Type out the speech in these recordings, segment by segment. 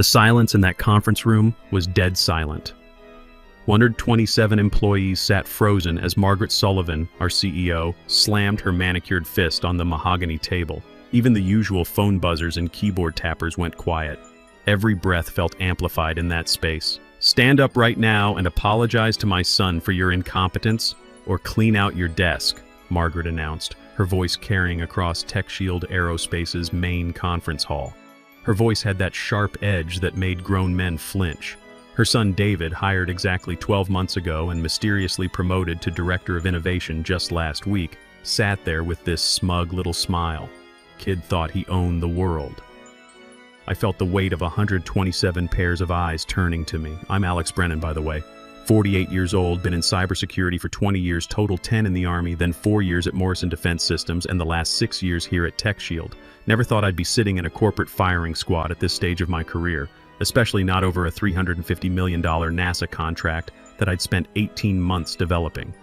The silence in that conference room was dead silent. 127 employees sat frozen as Margaret Sullivan, our CEO, slammed her manicured fist on the mahogany table. Even the usual phone buzzers and keyboard tappers went quiet. Every breath felt amplified in that space. "Stand up right now and apologize to my son for your incompetence, or clean out your desk," Margaret announced, her voice carrying across TechShield Aerospace's main conference hall. Her voice had that sharp edge that made grown men flinch. Her son David, hired exactly 12 months ago and mysteriously promoted to Director of Innovation just last week, sat there with this smug little smile. Kid thought he owned the world. I felt the weight of 127 pairs of eyes turning to me. I'm Alex Brennan, by the way. 48 years old, been in cybersecurity for 20 years, total 10 in the Army, then 4 years at Morrison Defense Systems, and the last 6 years here at TechShield. Never thought I'd be sitting in a corporate firing squad at this stage of my career, especially not over a $350 million NASA contract that I'd spent 18 months developing.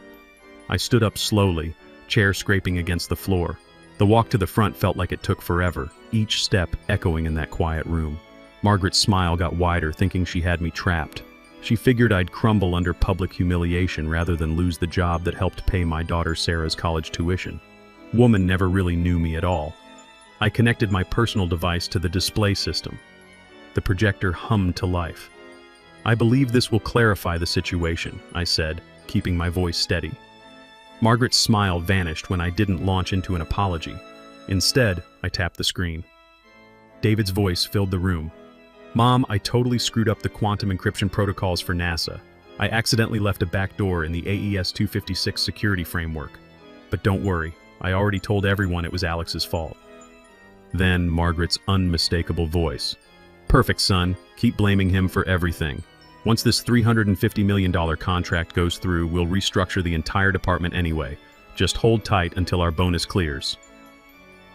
I stood up slowly, chair scraping against the floor. The walk to the front felt like it took forever, each step echoing in that quiet room. Margaret's smile got wider, thinking she had me trapped. She figured I'd crumble under public humiliation rather than lose the job that helped pay my daughter Sarah's college tuition. Woman never really knew me at all. I connected my personal device to the display system. The projector hummed to life. "I believe this will clarify the situation," I said, keeping my voice steady. Margaret's smile vanished when I didn't launch into an apology. Instead, I tapped the screen. David's voice filled the room. "Mom, I totally screwed up the quantum encryption protocols for NASA. I accidentally left a backdoor in the AES 256 security framework. But don't worry, I already told everyone it was Alex's fault." Then Margaret's unmistakable voice. "Perfect, son. Keep blaming him for everything. Once this $350 million contract goes through, we'll restructure the entire department anyway. Just hold tight until our bonus clears."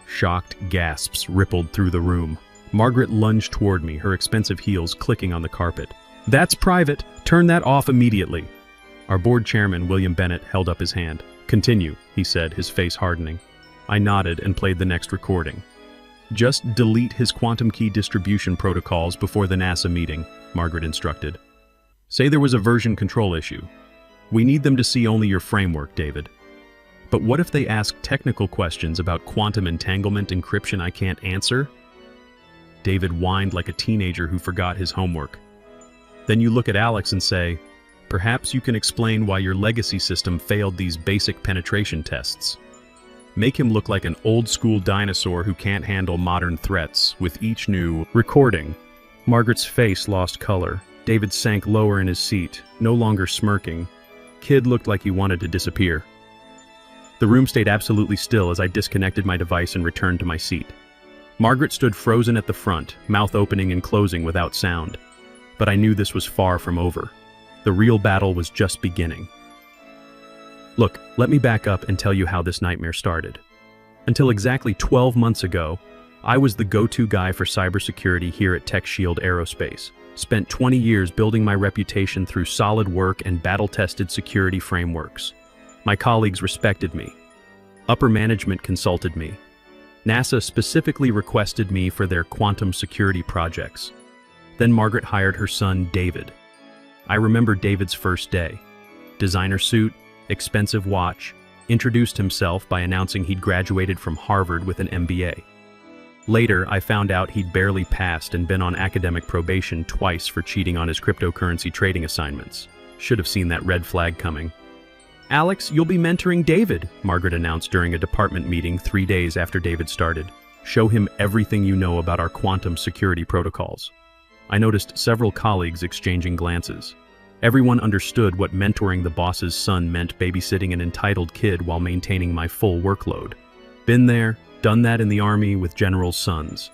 Shocked gasps rippled through the room. Margaret lunged toward me, her expensive heels clicking on the carpet. "That's private. Turn that off immediately." Our board chairman, William Bennett, held up his hand. "Continue," he said, his face hardening. I nodded and played the next recording. "Just delete his quantum key distribution protocols before the NASA meeting," Margaret instructed. "Say there was a version control issue. We need them to see only your framework, David." "But what if they ask technical questions about quantum entanglement encryption I can't answer?" David whined like a teenager who forgot his homework. "Then you look at Alex and say, perhaps you can explain why your legacy system failed these basic penetration tests. Make him look like an old-school dinosaur who can't handle modern threats with each new recording." Margaret's face lost color. David sank lower in his seat, no longer smirking. Kid looked like he wanted to disappear. The room stayed absolutely still as I disconnected my device and returned to my seat. Margaret stood frozen at the front, mouth opening and closing without sound. But I knew this was far from over. The real battle was just beginning. Look, let me back up and tell you how this nightmare started. Until exactly 12 months ago, I was the go-to guy for cybersecurity here at TechShield Aerospace. Spent 20 years building my reputation through solid work and battle-tested security frameworks. My colleagues respected me. Upper management consulted me. NASA specifically requested me for their quantum security projects. Then Margaret hired her son, David. I remember David's first day. Designer suit, expensive watch, introduced himself by announcing he'd graduated from Harvard with an MBA. Later, I found out he'd barely passed and been on academic probation twice for cheating on his cryptocurrency trading assignments. Should have seen that red flag coming. "Alex, you'll be mentoring David," Margaret announced during a department meeting 3 days after David started. "Show him everything you know about our quantum security protocols." I noticed several colleagues exchanging glances. Everyone understood what mentoring the boss's son meant, babysitting an entitled kid while maintaining my full workload. Been there, done that in the Army with generals' sons.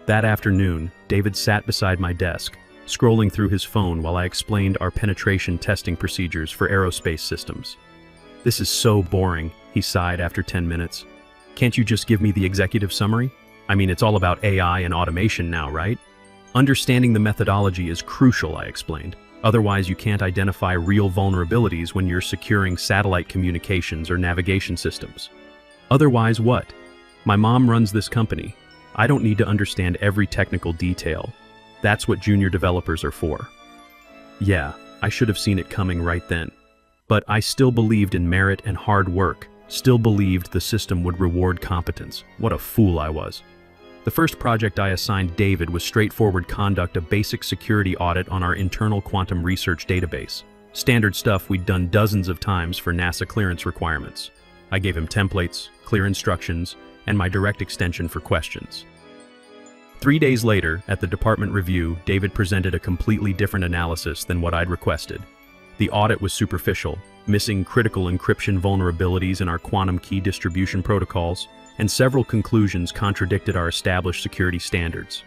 That afternoon, David sat beside my desk, scrolling through his phone while I explained our penetration testing procedures for aerospace systems. "This is so boring," he sighed after 10 minutes. "Can't you just give me the executive summary? I mean, it's all about AI and automation now, right?" "Understanding the methodology is crucial," I explained. "Otherwise, you can't identify real vulnerabilities when you're securing satellite communications or navigation systems." "Otherwise what? My mom runs this company. I don't need to understand every technical detail. That's what junior developers are for. Yeah, I should have seen it coming right then. But I still believed in merit and hard work, still believed the system would reward competence. What a fool I was. The first project I assigned David was straightforward: conduct a basic security audit on our internal quantum research database. Standard stuff we'd done dozens of times for NASA clearance requirements. I gave him templates, clear instructions, and my direct extension for questions. 3 days later, at the department review, David presented a completely different analysis than what I'd requested. The audit was superficial, missing critical encryption vulnerabilities in our quantum key distribution protocols, and several conclusions contradicted our established security standards.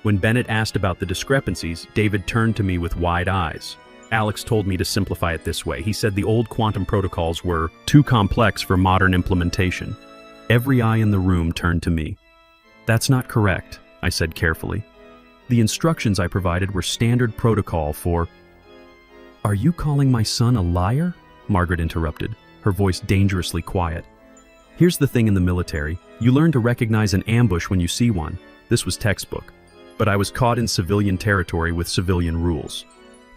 When Bennett asked about the discrepancies, David turned to me with wide eyes. Alex told me to simplify it this way. He said the old quantum protocols were too complex for modern implementation. Every eye in the room turned to me. That's not correct, I said carefully. The instructions I provided were standard protocol for... Are you calling my son a liar? Margaret interrupted, her voice dangerously quiet. Here's the thing in the military. You learn to recognize an ambush when you see one. This was textbook. But I was caught in civilian territory with civilian rules.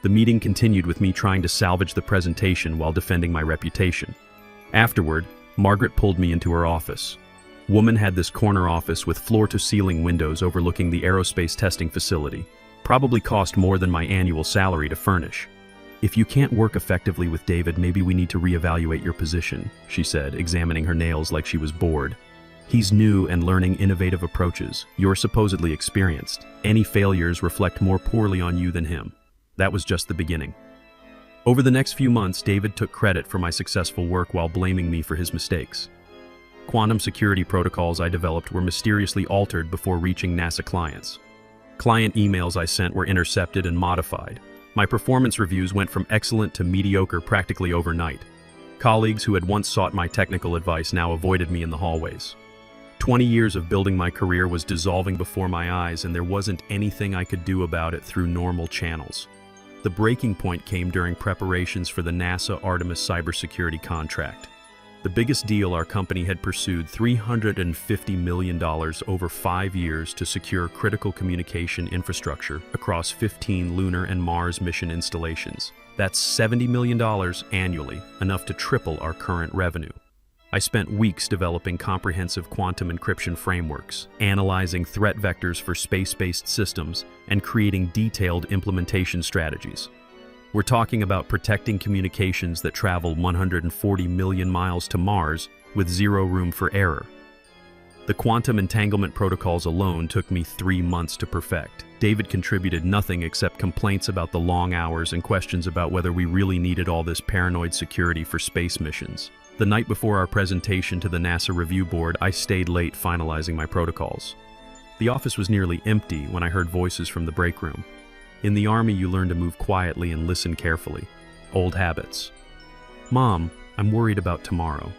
The meeting continued with me trying to salvage the presentation while defending my reputation. Afterward, Margaret pulled me into her office. Woman had this corner office with floor-to-ceiling windows overlooking the aerospace testing facility. Probably cost more than my annual salary to furnish. If you can't work effectively with David, maybe we need to reevaluate your position, she said, examining her nails like she was bored. He's new and learning innovative approaches. You're supposedly experienced. Any failures reflect more poorly on you than him. That was just the beginning. Over the next few months, David took credit for my successful work while blaming me for his mistakes. Quantum security protocols I developed were mysteriously altered before reaching NASA clients. Client emails I sent were intercepted and modified. My performance reviews went from excellent to mediocre practically overnight. Colleagues who had once sought my technical advice now avoided me in the hallways. 20 years of building my career was dissolving before my eyes, and there wasn't anything I could do about it through normal channels. The breaking point came during preparations for the NASA Artemis cybersecurity contract. The biggest deal our company had pursued, $350 million over 5 years to secure critical communication infrastructure across 15 lunar and Mars mission installations. That's $70 million annually, enough to triple our current revenue. I spent weeks developing comprehensive quantum encryption frameworks, analyzing threat vectors for space-based systems, and creating detailed implementation strategies. We're talking about protecting communications that travel 140 million miles to Mars with zero room for error. The quantum entanglement protocols alone took me 3 months to perfect. David contributed nothing except complaints about the long hours and questions about whether we really needed all this paranoid security for space missions. The night before our presentation to the NASA Review Board, I stayed late finalizing my protocols. The office was nearly empty when I heard voices from the break room. In the Army, you learn to move quietly and listen carefully. Old habits. Mom, I'm worried about tomorrow.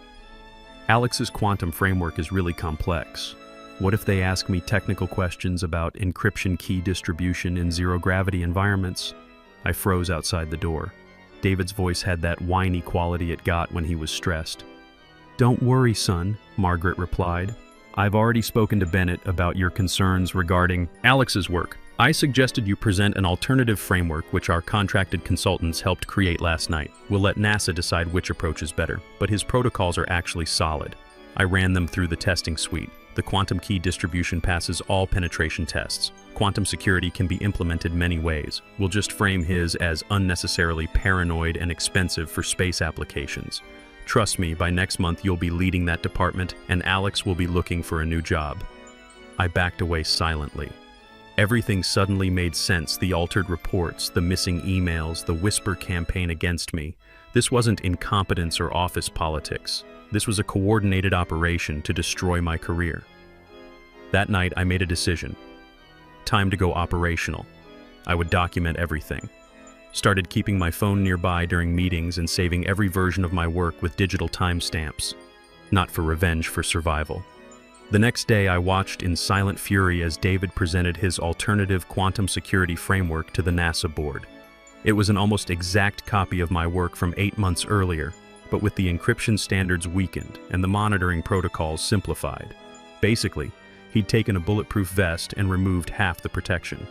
Alex's quantum framework is really complex. What if they ask me technical questions about encryption key distribution in zero-gravity environments? I froze outside the door. David's voice had that whiny quality it got when he was stressed. Don't worry, son, Margaret replied. I've already spoken to Bennett about your concerns regarding Alex's work. I suggested you present an alternative framework which our contracted consultants helped create last night. We'll let NASA decide which approach is better, but his protocols are actually solid. I ran them through the testing suite. The quantum key distribution passes all penetration tests. Quantum security can be implemented many ways. We'll just frame his as unnecessarily paranoid and expensive for space applications. Trust me, by next month you'll be leading that department, and Alex will be looking for a new job. I backed away silently. Everything suddenly made sense: the altered reports, the missing emails, the whisper campaign against me. This wasn't incompetence or office politics. This was a coordinated operation to destroy my career. That night, I made a decision. Time to go operational. I would document everything. Started keeping my phone nearby during meetings and saving every version of my work with digital timestamps. Not for revenge, for survival. The next day, I watched in silent fury as David presented his alternative quantum security framework to the NASA board. It was an almost exact copy of my work from 8 months earlier, but with the encryption standards weakened and the monitoring protocols simplified. Basically, he'd taken a bulletproof vest and removed half the protection.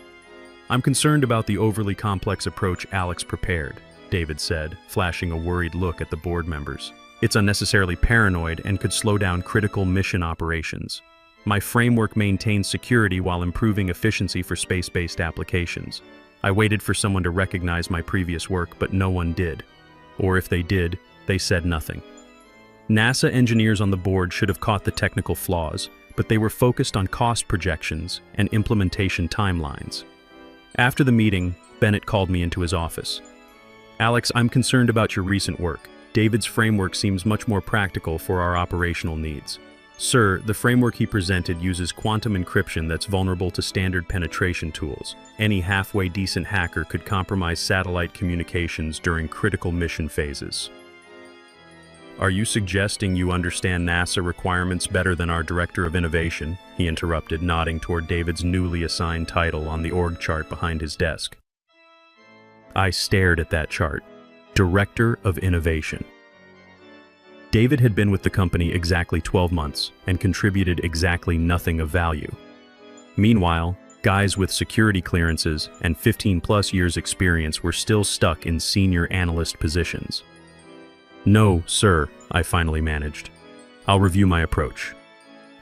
I'm concerned about the overly complex approach Alex prepared, David said, flashing a worried look at the board members. It's unnecessarily paranoid and could slow down critical mission operations. My framework maintains security while improving efficiency for space-based applications. I waited for someone to recognize my previous work, but no one did. Or if they did, they said nothing. NASA engineers on the board should have caught the technical flaws, but they were focused on cost projections and implementation timelines. After the meeting, Bennett called me into his office. Alex, I'm concerned about your recent work. David's framework seems much more practical for our operational needs. Sir, the framework he presented uses quantum encryption that's vulnerable to standard penetration tools. Any halfway decent hacker could compromise satellite communications during critical mission phases. Are you suggesting you understand NASA requirements better than our Director of Innovation? He interrupted, nodding toward David's newly assigned title on the org chart behind his desk. I stared at that chart. Director of Innovation. David had been with the company exactly 12 months and contributed exactly nothing of value. Meanwhile, guys with security clearances and 15+ years experience were still stuck in senior analyst positions. No, sir, I finally managed. I'll review my approach.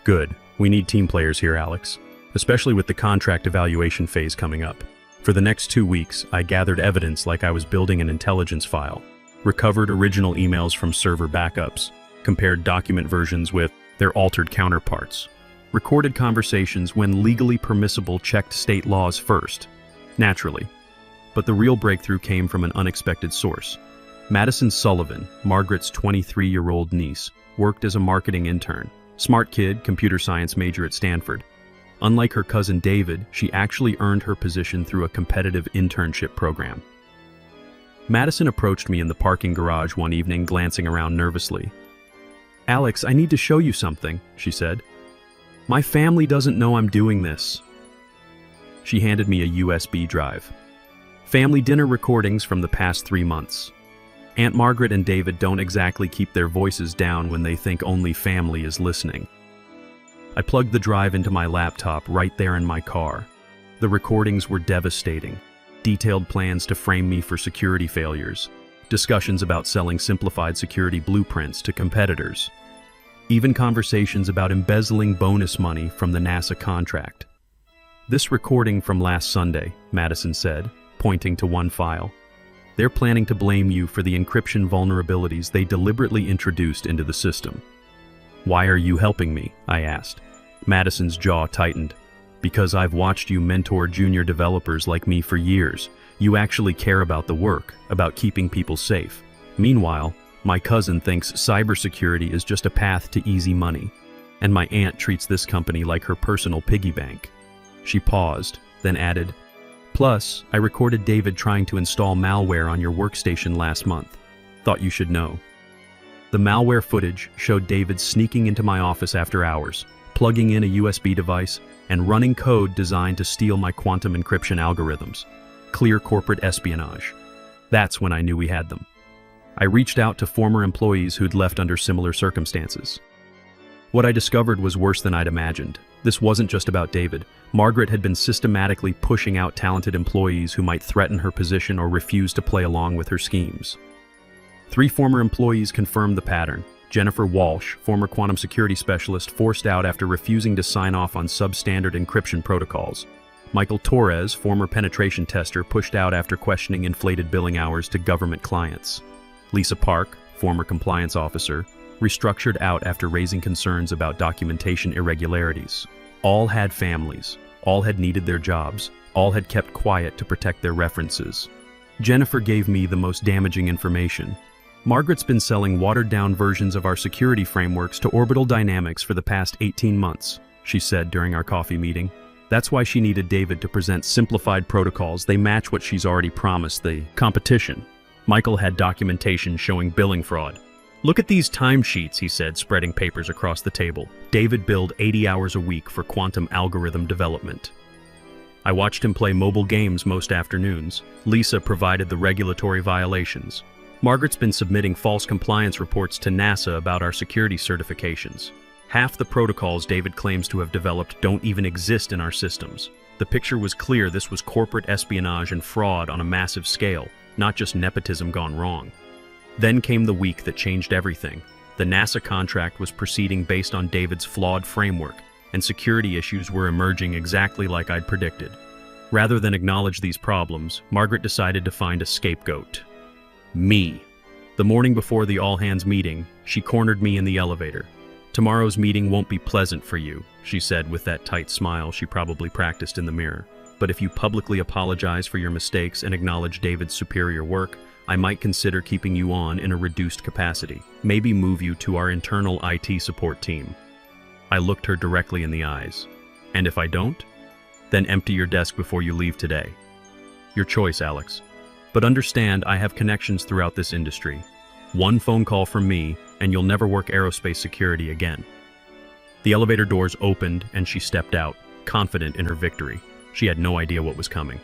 Good. We need team players here, Alex, especially with the contract evaluation phase coming up. For the next 2 weeks, I gathered evidence like I was building an intelligence file, recovered original emails from server backups, compared document versions with their altered counterparts, recorded conversations when legally permissible, checked state laws first, naturally. But the real breakthrough came from an unexpected source. Madison Sullivan, Margaret's 23-year-old niece, worked as a marketing intern. Smart kid, computer science major at Stanford. Unlike her cousin David, she actually earned her position through a competitive internship program. Madison approached me in the parking garage one evening, glancing around nervously. Alex, I need to show you something, she said. My family doesn't know I'm doing this. She handed me a USB drive. Family dinner recordings from the past 3 months. Aunt Margaret and David don't exactly keep their voices down when they think only family is listening. I plugged the drive into my laptop right there in my car. The recordings were devastating. Detailed plans to frame me for security failures, discussions about selling simplified security blueprints to competitors, even conversations about embezzling bonus money from the NASA contract. This recording from last Sunday, Madison said, pointing to one file. They're planning to blame you for the encryption vulnerabilities they deliberately introduced into the system. Why are you helping me? I asked. Madison's jaw tightened. Because I've watched you mentor junior developers like me for years. You actually care about the work, about keeping people safe. Meanwhile, my cousin thinks cybersecurity is just a path to easy money. And my aunt treats this company like her personal piggy bank. She paused, then added, Plus, I recorded David trying to install malware on your workstation last month. Thought you should know. The malware footage showed David sneaking into my office after hours, plugging in a USB device, and running code designed to steal my quantum encryption algorithms. Clear corporate espionage. That's when I knew we had them. I reached out to former employees who'd left under similar circumstances. What I discovered was worse than I'd imagined. This wasn't just about David. Margaret had been systematically pushing out talented employees who might threaten her position or refuse to play along with her schemes. 3 former employees confirmed the pattern. Jennifer Walsh, former quantum security specialist, forced out after refusing to sign off on substandard encryption protocols. Michael Torres, former penetration tester, pushed out after questioning inflated billing hours to government clients. Lisa Park, former compliance officer, restructured out after raising concerns about documentation irregularities. All had families, all had needed their jobs, all had kept quiet to protect their references. Jennifer gave me the most damaging information. Margaret's been selling watered-down versions of our security frameworks to Orbital Dynamics for the past 18 months, she said during our coffee meeting. That's why she needed David to present simplified protocols. They match what she's already promised the competition. Michael had documentation showing billing fraud. Look at these timesheets, he said, spreading papers across the table. David billed 80 hours a week for quantum algorithm development. I watched him play mobile games most afternoons. Lisa provided the regulatory violations. Margaret's been submitting false compliance reports to NASA about our security certifications. Half the protocols David claims to have developed don't even exist in our systems. The picture was clear. This was corporate espionage and fraud on a massive scale, not just nepotism gone wrong. Then came the week that changed everything. The NASA contract was proceeding based on David's flawed framework, and security issues were emerging exactly like I'd predicted. Rather than acknowledge these problems, Margaret decided to find a scapegoat. Me. The morning before the all-hands meeting, she cornered me in the elevator. "Tomorrow's meeting won't be pleasant for you," she said with that tight smile she probably practiced in the mirror. "But if you publicly apologize for your mistakes and acknowledge David's superior work, I might consider keeping you on in a reduced capacity. Maybe move you to our internal IT support team." I looked her directly in the eyes. "And if I don't? Then empty your desk before you leave today." "Your choice, Alex. But understand, I have connections throughout this industry. One phone call from me, and you'll never work aerospace security again." The elevator doors opened, and she stepped out, confident in her victory. She had no idea what was coming.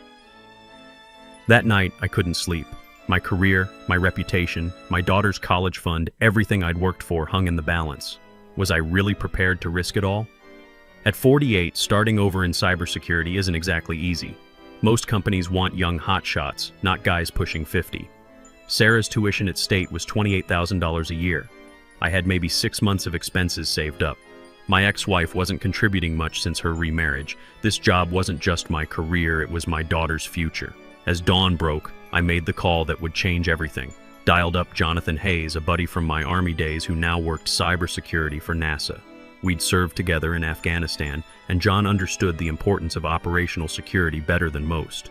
That night, I couldn't sleep. My career, my reputation, my daughter's college fund, everything I'd worked for hung in the balance. Was I really prepared to risk it all? At 48, starting over in cybersecurity isn't exactly easy. Most companies want young hotshots, not guys pushing 50. Sarah's tuition at State was $28,000 a year. I had maybe 6 months of expenses saved up. My ex-wife wasn't contributing much since her remarriage. This job wasn't just my career, it was my daughter's future. As dawn broke, I made the call that would change everything. Dialed up Jonathan Hayes, a buddy from my Army days who now worked cybersecurity for NASA. We'd served together in Afghanistan, and John understood the importance of operational security better than most.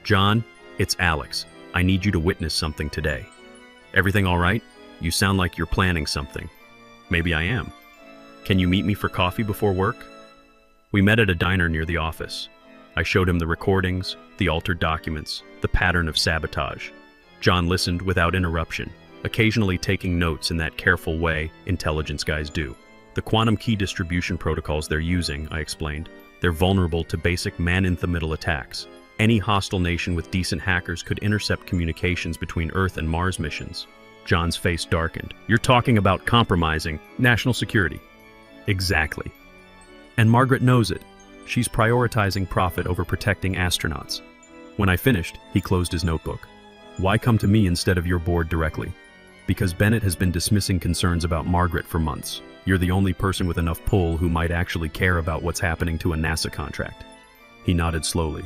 "John, it's Alex. I need you to witness something today." "Everything all right? You sound like you're planning something." "Maybe I am." "Can you meet me for coffee before work?" We met at a diner near the office. I showed him the recordings, the altered documents, the pattern of sabotage. John listened without interruption, occasionally taking notes in that careful way intelligence guys do. "The quantum key distribution protocols they're using," I explained. "They're vulnerable to basic man-in-the-middle attacks. Any hostile nation with decent hackers could intercept communications between Earth and Mars missions." John's face darkened. "You're talking about compromising national security." "Exactly. And Margaret knows it. She's prioritizing profit over protecting astronauts." When I finished, he closed his notebook. "Why come to me instead of your board directly?" "Because Bennett has been dismissing concerns about Margaret for months. You're the only person with enough pull who might actually care about what's happening to a NASA contract." He nodded slowly.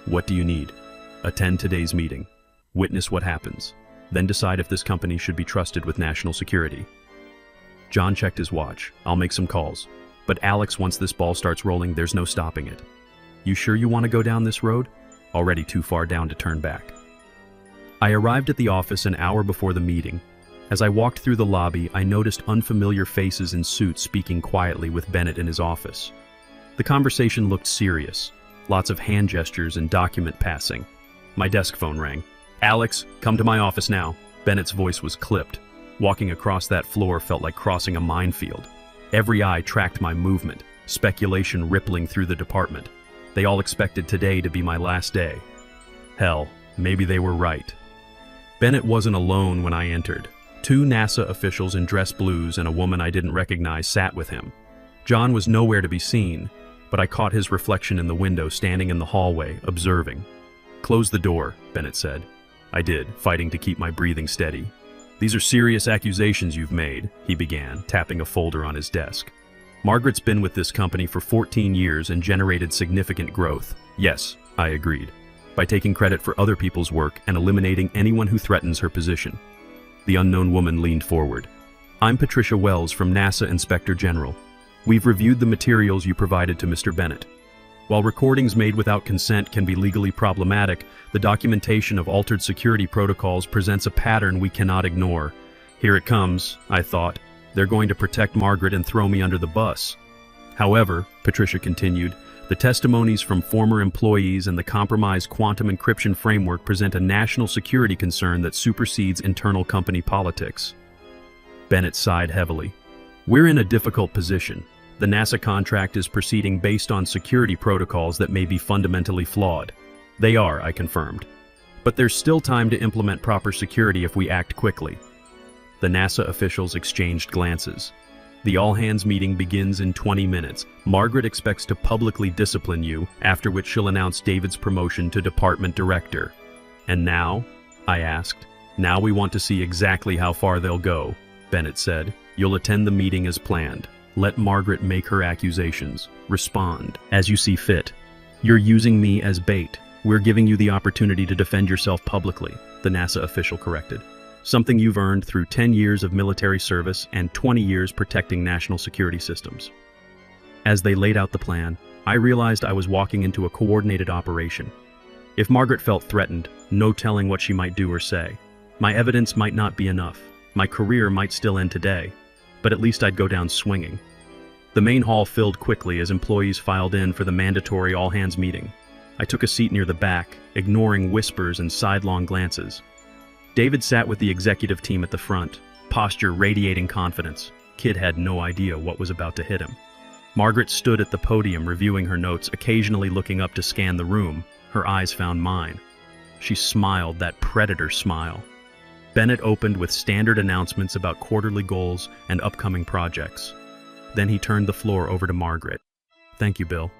"What do you need?" "Attend today's meeting. Witness what happens. Then decide if this company should be trusted with national security." John checked his watch. "I'll make some calls. But Alex, once this ball starts rolling, there's no stopping it." "You sure you want to go down this road?" "Already too far down to turn back." I arrived at the office an hour before the meeting. As I walked through the lobby, I noticed unfamiliar faces in suits speaking quietly with Bennett in his office. The conversation looked serious. Lots of hand gestures and document passing. My desk phone rang. "Alex, come to my office now." Bennett's voice was clipped. Walking across that floor felt like crossing a minefield. Every eye tracked my movement, speculation rippling through the department. They all expected today to be my last day. Hell, maybe they were right. Bennett wasn't alone when I entered. 2 NASA officials in dress blues and a woman I didn't recognize sat with him. John was nowhere to be seen, but I caught his reflection in the window standing in the hallway, observing. "Close the door," Bennett said. I did, fighting to keep my breathing steady. "These are serious accusations you've made," he began, tapping a folder on his desk. "Margaret's been with this company for 14 years and generated significant growth." "Yes," I agreed, "by taking credit for other people's work and eliminating anyone who threatens her position." The unknown woman leaned forward. "I'm Patricia Wells from NASA Inspector General. We've reviewed the materials you provided to Mr. Bennett. While recordings made without consent can be legally problematic, the documentation of altered security protocols presents a pattern we cannot ignore. Here it comes, I thought. They're going to protect Margaret and throw me under the bus." "However," Patricia continued, "the testimonies from former employees and the compromised quantum encryption framework present a national security concern that supersedes internal company politics." Bennett sighed heavily. "We're in a difficult position. The NASA contract is proceeding based on security protocols that may be fundamentally flawed." "They are," I confirmed. "But there's still time to implement proper security if we act quickly." The NASA officials exchanged glances. The all-hands meeting begins in 20 minutes. Margaret expects to publicly discipline you, after which she'll announce David's promotion to department director. And now? I asked. Now we want to see exactly how far they'll go, Bennett said. You'll attend the meeting as planned. Let Margaret make her accusations. Respond as you see fit. You're using me as bait. We're giving you the opportunity to defend yourself publicly, the NASA official corrected. Something you've earned through 10 years of military service and 20 years protecting national security systems. As they laid out the plan, I realized I was walking into a coordinated operation. If Margaret felt threatened, no telling what she might do or say. My evidence might not be enough. My career might still end today, but at least I'd go down swinging. The main hall filled quickly as employees filed in for the mandatory all-hands meeting. I took a seat near the back, ignoring whispers and sidelong glances. David sat with the executive team at the front, posture radiating confidence. Kid had no idea what was about to hit him. Margaret stood at the podium reviewing her notes, occasionally looking up to scan the room. Her eyes found mine. She smiled, that predator smile. Bennett opened with standard announcements about quarterly goals and upcoming projects. Then he turned the floor over to Margaret. Thank you, Bill.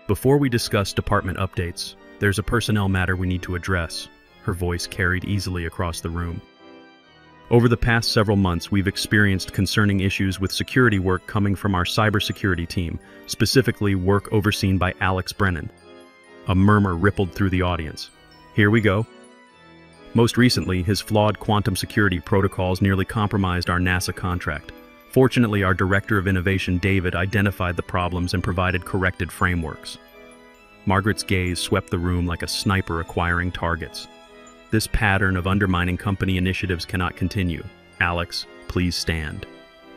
Before we discuss department updates, there's a personnel matter we need to address. Her voice carried easily across the room. Over the past several months, we've experienced concerning issues with security work coming from our cybersecurity team, specifically work overseen by Alex Brennan. A murmur rippled through the audience. Here we go. Most recently, his flawed quantum security protocols nearly compromised our NASA contract. Fortunately, our Director of Innovation, David, identified the problems and provided corrected frameworks. Margaret's gaze swept the room like a sniper acquiring targets. This pattern of undermining company initiatives cannot continue. Alex, please stand.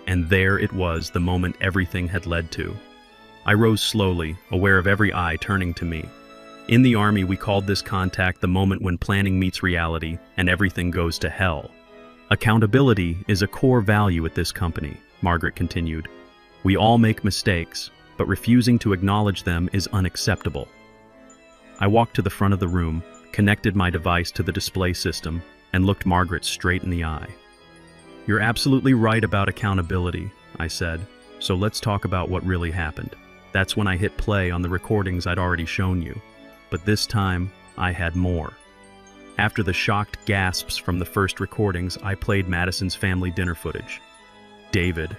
And there it was, the moment everything had led to. I rose slowly, aware of every eye turning to me. In the Army, we called this contact the moment when planning meets reality and everything goes to hell. Accountability is a core value at this company, Margaret continued. We all make mistakes, but refusing to acknowledge them is unacceptable. I walked to the front of the room, connected my device to the display system, and looked Margaret straight in the eye. You're absolutely right about accountability, I said, so let's talk about what really happened. That's when I hit play on the recordings I'd already shown you. But this time, I had more. After the shocked gasps from the first recordings, I played Madison's family dinner footage. David,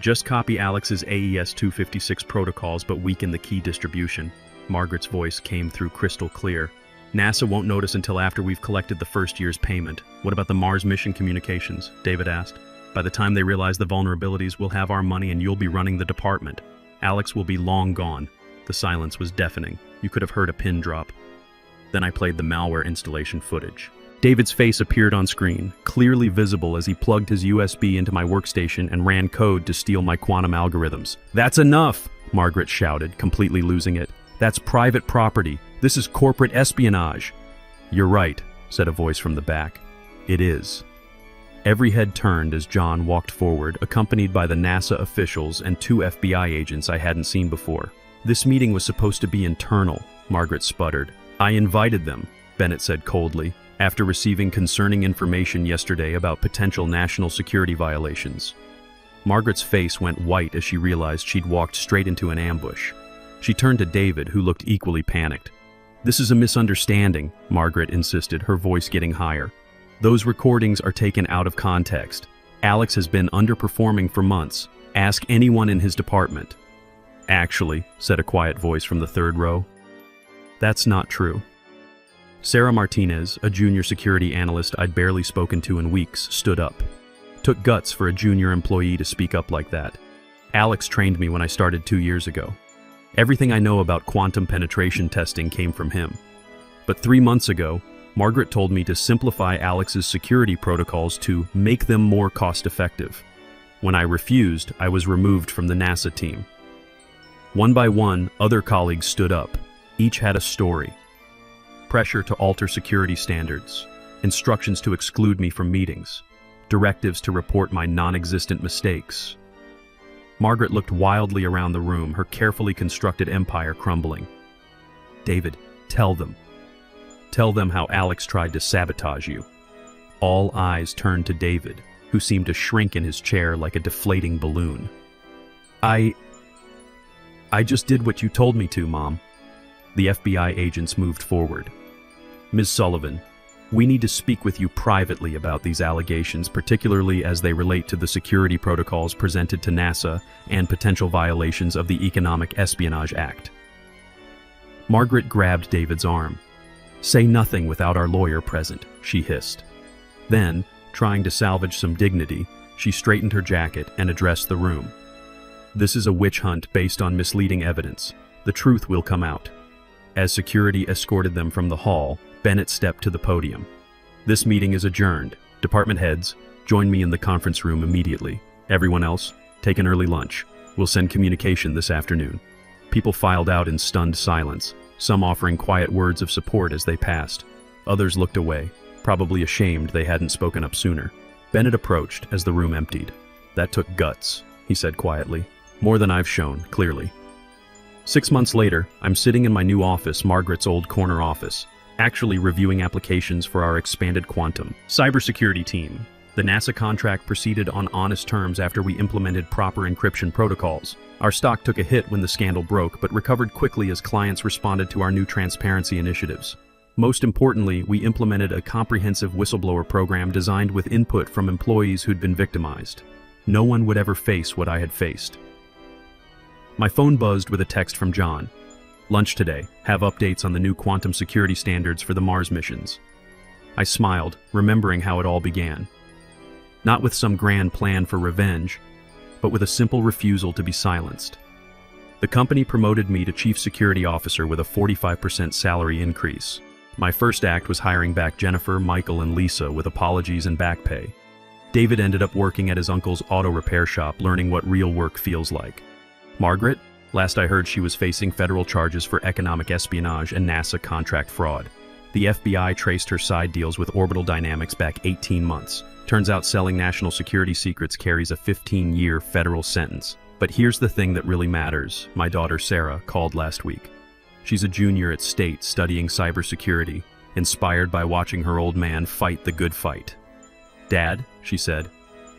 just copy Alex's AES-256 protocols but weaken the key distribution. Margaret's voice came through crystal clear. NASA won't notice until after we've collected the first year's payment. What about the Mars mission communications? David asked. By the time they realize the vulnerabilities, we'll have our money and you'll be running the department. Alex will be long gone. The silence was deafening. You could have heard a pin drop. Then I played the malware installation footage. David's face appeared on screen, clearly visible as he plugged his USB into my workstation and ran code to steal my quantum algorithms. That's enough, Margaret shouted, completely losing it. That's private property. This is corporate espionage. You're right, said a voice from the back. It is. Every head turned as John walked forward, accompanied by the NASA officials and 2 FBI agents I hadn't seen before. This meeting was supposed to be internal, Margaret sputtered. I invited them, Bennett said coldly, after receiving concerning information yesterday about potential national security violations. Margaret's face went white as she realized she'd walked straight into an ambush. She turned to David, who looked equally panicked. This is a misunderstanding, Margaret insisted, her voice getting higher. Those recordings are taken out of context. Alex has been underperforming for months. Ask anyone in his department. Actually, said a quiet voice from the third row. That's not true. Sarah Martinez, a junior security analyst I'd barely spoken to in weeks, stood up. Took guts for a junior employee to speak up like that. Alex trained me when I started 2 years ago. Everything I know about quantum penetration testing came from him. But 3 months ago, Margaret told me to simplify Alex's security protocols to make them more cost-effective. When I refused, I was removed from the NASA team. One by one, other colleagues stood up. Each had a story. Pressure to alter security standards, instructions to exclude me from meetings, directives to report my non-existent mistakes. Margaret looked wildly around the room, her carefully constructed empire crumbling. David, tell them. Tell them how Alex tried to sabotage you. All eyes turned to David, who seemed to shrink in his chair like a deflating balloon. I just did what you told me to, Mom. The FBI agents moved forward. Ms. Sullivan, we need to speak with you privately about these allegations, particularly as they relate to the security protocols presented to NASA and potential violations of the Economic Espionage Act. Margaret grabbed David's arm. Say nothing without our lawyer present, she hissed. Then, trying to salvage some dignity, she straightened her jacket and addressed the room. This is a witch hunt based on misleading evidence. The truth will come out. As security escorted them from the hall, Bennett stepped to the podium. This meeting is adjourned. Department heads, join me in the conference room immediately. Everyone else, take an early lunch. We'll send communication this afternoon. People filed out in stunned silence, some offering quiet words of support as they passed. Others looked away, probably ashamed they hadn't spoken up sooner. Bennett approached as the room emptied. That took guts, he said quietly. More than I've shown, clearly. 6 months later, I'm sitting in my new office, Margaret's old corner office, actually reviewing applications for our expanded quantum cybersecurity team. The NASA contract proceeded on honest terms after we implemented proper encryption protocols. Our stock took a hit when the scandal broke, but recovered quickly as clients responded to our new transparency initiatives. Most importantly, we implemented a comprehensive whistleblower program designed with input from employees who'd been victimized. No one would ever face what I had faced. My phone buzzed with a text from John. Lunch today. Have updates on the new quantum security standards for the Mars missions. I smiled, remembering how it all began. Not with some grand plan for revenge, but with a simple refusal to be silenced. The company promoted me to Chief Security Officer with a 45% salary increase. My first act was hiring back Jennifer, Michael, and Lisa with apologies and back pay. David ended up working at his uncle's auto repair shop, learning what real work feels like. Margaret? Last I heard, she was facing federal charges for economic espionage and NASA contract fraud. The FBI traced her side deals with Orbital Dynamics back 18 months. Turns out selling national security secrets carries a 15-year federal sentence. But here's the thing that really matters. My daughter Sarah called last week. She's a junior at State studying cybersecurity, inspired by watching her old man fight the good fight. Dad, she said,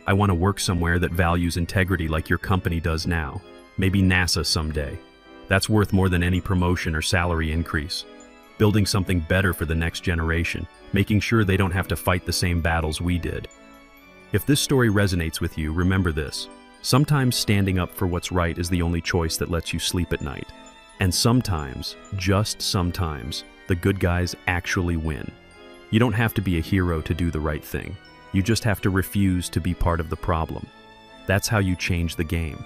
I want to work somewhere that values integrity like your company does now. Maybe NASA someday. That's worth more than any promotion or salary increase. Building something better for the next generation, making sure they don't have to fight the same battles we did. If this story resonates with you, remember this. Sometimes standing up for what's right is the only choice that lets you sleep at night. And sometimes, just sometimes, the good guys actually win. You don't have to be a hero to do the right thing. You just have to refuse to be part of the problem. That's how you change the game.